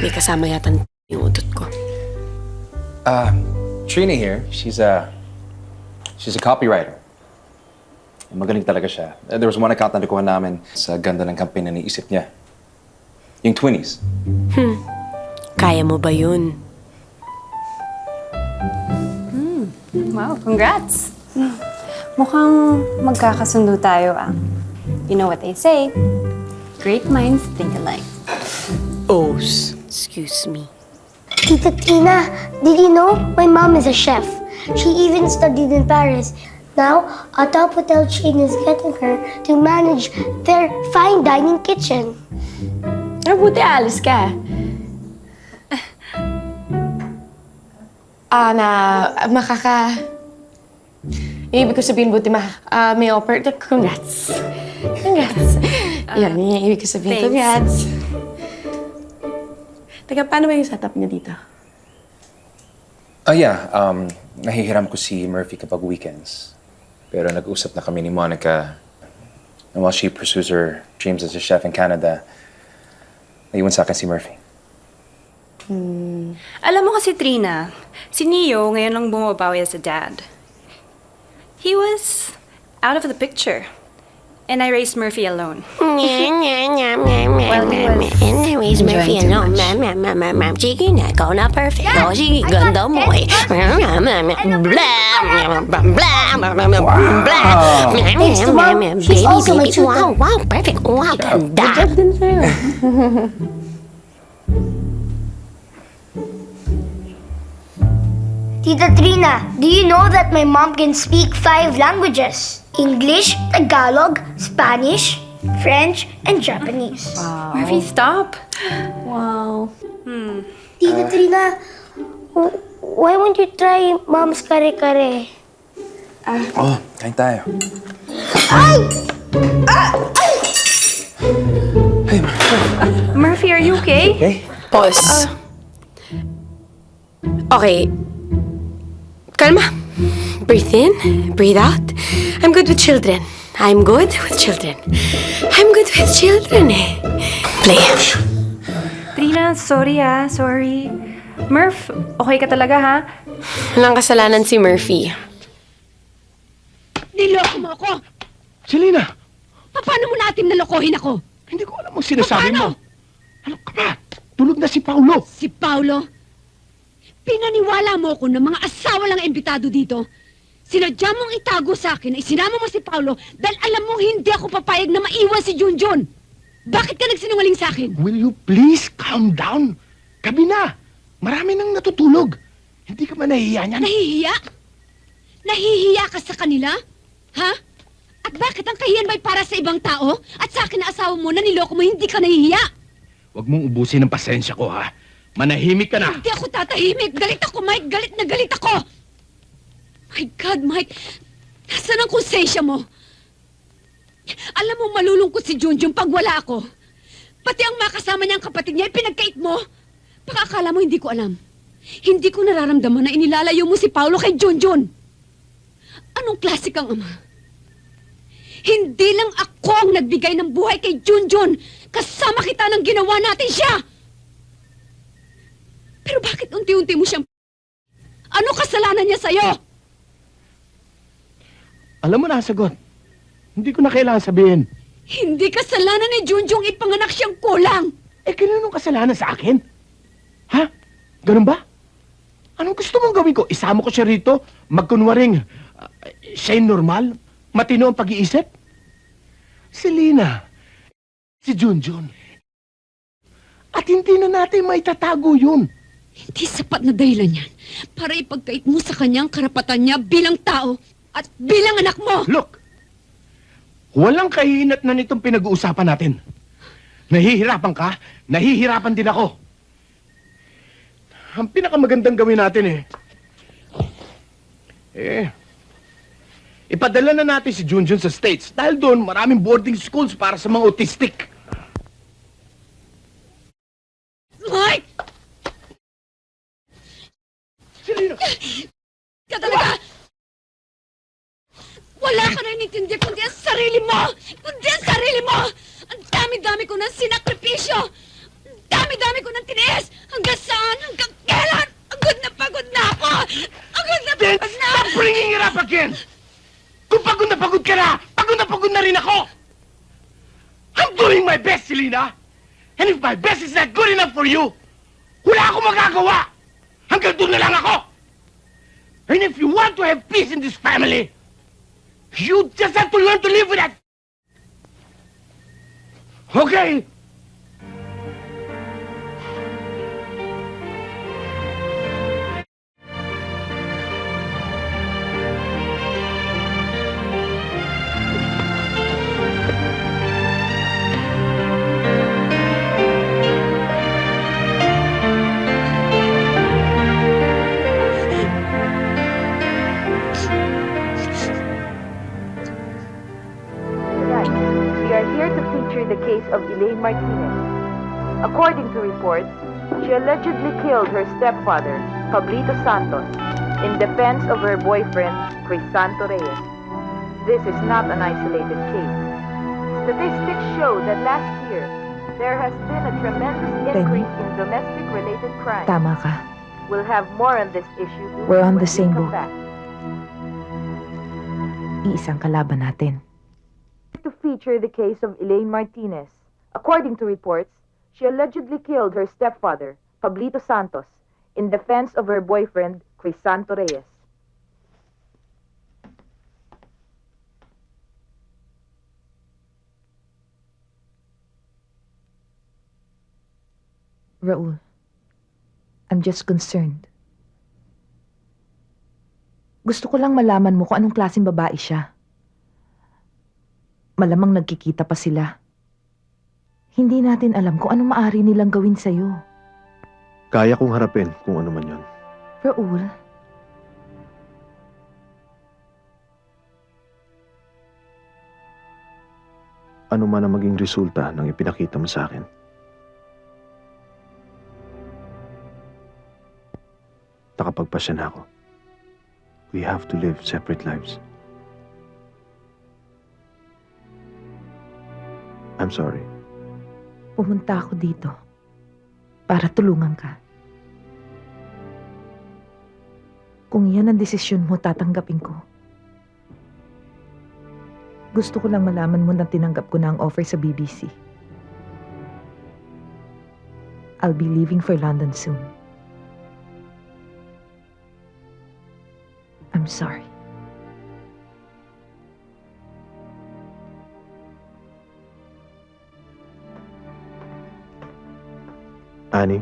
May kasama yata yung utot ko. Trina here. She's a copywriter. Magaling talaga siya. There was one account na nakuha namin sa ganda ng campaign na niisip niya. Yung Twinnies. Kaya mo ba yun? Wow, congrats! Mukhang magkakasundo tayo, ah. You know what they say, great minds think alike. Oh, excuse me. Tita Tina, did you know my mom is a chef? She even studied in Paris. Now, a top hotel chain is getting her to manage their fine dining kitchen. Buti alis ka. Ibig ko sabihin, buti may offer. Congrats. Congrats. Yan, yung ibig ko sabihin. Thanks. Congrats. Teka, paano ba yung setup niyo dito? Yeah. Nahihiram ko si Murphy kapag weekends. Pero nag-usap na kami ni Monica na while she pursues her dreams as a chef in Canada, naiwan sa akin si Murphy. Alam mo kasi, Trina, si Neo ngayon lang bumabawi as a dad. He was out of the picture. And I raised Murphy alone. Anyways, Murphy, no, sige na, ikaw na perfect. O, sige, ganda mo eh. Thanks to Mom, she's also my tutor. Wow, perfect. Wow, ganda. Good din sa'yo. Tita Trina, do you know that my mom can speak 5 languages? English, Tagalog, Spanish, French, and Japanese. Murphy, stop. Wow. Tita Trina, why won't you try Mom's kare-kare? Oh, kain tayo. Murphy, are you okay? Okay? Pause. Okay. Kalma. Breathe in, breathe out. I'm good with children. I'm good with children. I'm good with children eh. Play. Trina, sorry sorry. Murph, okay ka talaga ha? Walang kasalanan si Murphy. Niloko mo ako! Selena, Paano mo natin nalokohin ako? hindi ko alam ang sinasabi Paano? mo. Ano ka ba? Tulog na si Paulo. Si Paulo? Pinaniwala mo ko ng mga asawa lang imbitado dito. Sinadya mong itago sa akin na isinama mo si Paulo dahil alam mong hindi ako papayag na maiwan si Junjun. Bakit ka nagsinungaling sa akin? Will you please calm down? Gabi na. Marami nang natutulog. Hindi ka ba nahihiya niyan? Nahihiya? Nahihiya ka sa kanila? Ha? At bakit ang kahiyan ba'y para sa ibang tao? At sa akin na asawa mo na niloko mo, hindi ka nahihiya? Huwag mong ubusin ang pasensya ko, ha? Manahimik ka na. Hindi ako tatahimik. Galit ako, Mike. Galit na galit ako. My God, Mike. Nasaan ang konsensya mo? Alam mo, malulungkot si Junjun pag wala ako. Pati ang makasama niyang kapatid niya, pinagkait mo. Baka akala mo hindi ko alam. Hindi ko nararamdaman na inilalayo mo si Paulo kay Junjun. Anong klase kang ama? Hindi lang ako ang nagbigay ng buhay kay Junjun. Kasama kita nang ginawa natin siya. Pero bakit unti-unti mo siyang... Ano kasalanan niya sa'yo? Alam mo na ang sagot. Hindi ko na kailangan sabihin. Hindi kasalanan ni Junjun ipanganak siyang kulang. Eh, kanunong kasalanan sa akin? Ha? Ganun ba? Anong gusto mong gawin ko? Isama ko siya rito? Magkunwaring siya'y normal? Matino ang pag-iisip? Selena, si Junjun. At hindi na natin maitatago yun. Hindi sapat na dahilan yan para ipagkait mo sa kanyang karapatan niya bilang tao at bilang anak mo. Look, walang kahihinat na nitong pinag-uusapan natin. Nahihirapan ka, nahihirapan din ako. Ang pinakamagandang gawin natin ipadala na natin si Junjun sa States dahil doon maraming boarding schools para sa mga autistic. Mike! Selena! Ka talaga! Wala ka na inintindi kundi ang sarili mo! Kundi ang sarili mo! Ang dami-dami ko ng sinakripisyo! Ang dami-dami ko ng tiniis! Hanggang saan? Hanggang kailan? Pagod na ako! Then stop bringing it up again! Kung pagod na pagod na rin ako! I'm doing my best, Selena! And if my best is not good enough for you, wala akong magagawa! Hanggang doon na lang ako! And if you want to have peace in this family, you just have to learn to live with that! Okay? We are here to feature the case of Elaine Martinez. According to reports, she allegedly killed her stepfather, Pablito Santos, in defense of her boyfriend, Crisanto Reyes. This is not an isolated case. Statistics show that last year, there has been a tremendous increase in domestic-related crime. Tama ka. We'll have more on this issue. We're on the when we same come boat. back. Iisang kalaban natin. To feature the case of Elaine Martinez. According to reports, she allegedly killed her stepfather, Pablito Santos, in defense of her boyfriend, Crisanto Reyes. Raul, I'm just concerned. Gusto ko lang malaman mo kung anong klaseng babae siya. Malamang nagkikita pa sila. Hindi natin alam kung anong maaari nilang gawin sa'yo. Kaya kong harapin kung ano man yon. Raul, Ano man ang maging resulta ng ipinakita mo sa akin. Nakapagpasya na ako. We have to live separate lives. I'm sorry. pumunta ako dito para tulungan ka. Kung yan ang desisyon mo, tatanggapin ko. Gusto ko lang malaman mo na tinanggap ko na ang offer sa BBC. I'll be leaving for London soon. I'm sorry. Annie?